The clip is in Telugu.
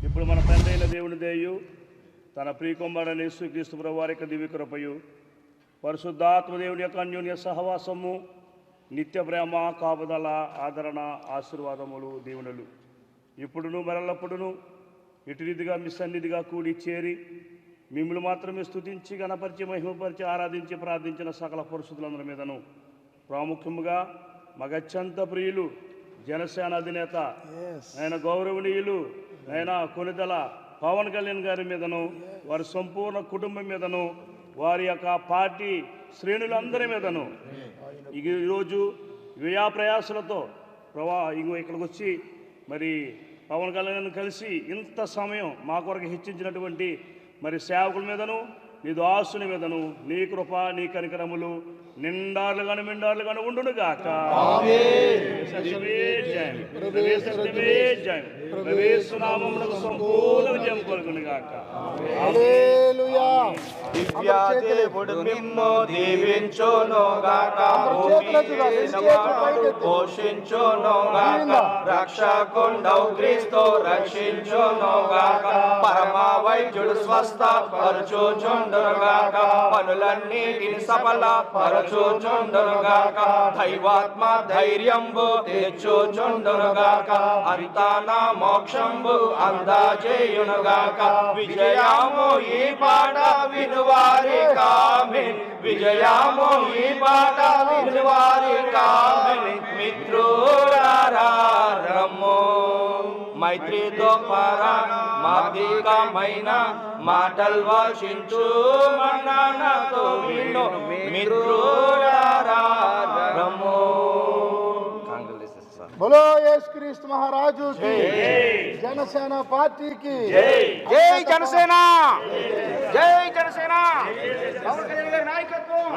ఇప్పుడు మన తండ్రి అయిన దేవుని దయయు తన ప్రియకుమారుడైన యేసుక్రీస్తు ప్రభువు వారి యొక్క దివ్య కృపయు పరిశుద్ధాత్మ దేవుని యొక్క అన్యోన్య సహవాసము నిత్య ప్రేమ కాపుదల ఆదరణ ఆశీర్వాదములు దీవెనలు ఇప్పుడును మరలప్పుడును ఇటు రీతిగా మీ సన్నిధిగా కూడి చేరి మిమ్మల్ని మాత్రమే స్తుతించి గణపరిచి మహిమపరిచి ఆరాధించి ప్రార్థించిన సకల పరిశుద్ధులందరి మీదను ప్రాముఖ్యముగా మగత్యంత ప్రియులు జనసేన అధినేత ఆయన గౌరవనీయులు ఆయన కొనిదల పవన్ కళ్యాణ్ గారి మీదను వారి సంపూర్ణ కుటుంబం మీదను వారి యొక్క పార్టీ శ్రేణులందరి మీదను ఈరోజు వ్యయ ప్రయాసలతో ఇక్కడికి వచ్చి మరి పవన్ కళ్యాణ్ కలిసి ఇంత సమయం మా కొరకు హెచ్చించినటువంటి మరి సేవకుల మీదను నీ దాసుని మీదను నీ కృప నీ కనికరములు నిండార్లు గాను మిండార్లు గాను ఉండును గాక. సంపూర్ణ విజయం కలుగును గాక. దివ్యా దేవుడు నిన్ను దీవించును గాక, పోషించును గాక, రక్షకుండవు క్రీస్తు రక్షించును గాక, పరమ వైద్యుడు స్వస్థ పరచుచుండును గాక, పనులన్నిటిని సఫల పరచుచుండును గాక, దైవాత్మ ధైర్యంబు తెచ్చుచుండును గాక, అంతానా మోక్షంబు అందజేయును గాక. విజయము ఈ పాట వినువారి కామిన్, విజయము ఈ పాట వినువారి కామిన్. మిత్రులారా రమ్ము, మైత్రితో పరమాధికమైన మాటలు వర్షించు మన్ననతో విను. మిత్రులారా రమ్ము. बोलो యేసుక్రీస్తు మహారాజు की జనసేన పార్టీకి జై జనసేన, జై జనసేన. పవన్ కళ్యాణ్ గారి నాయకత్వం.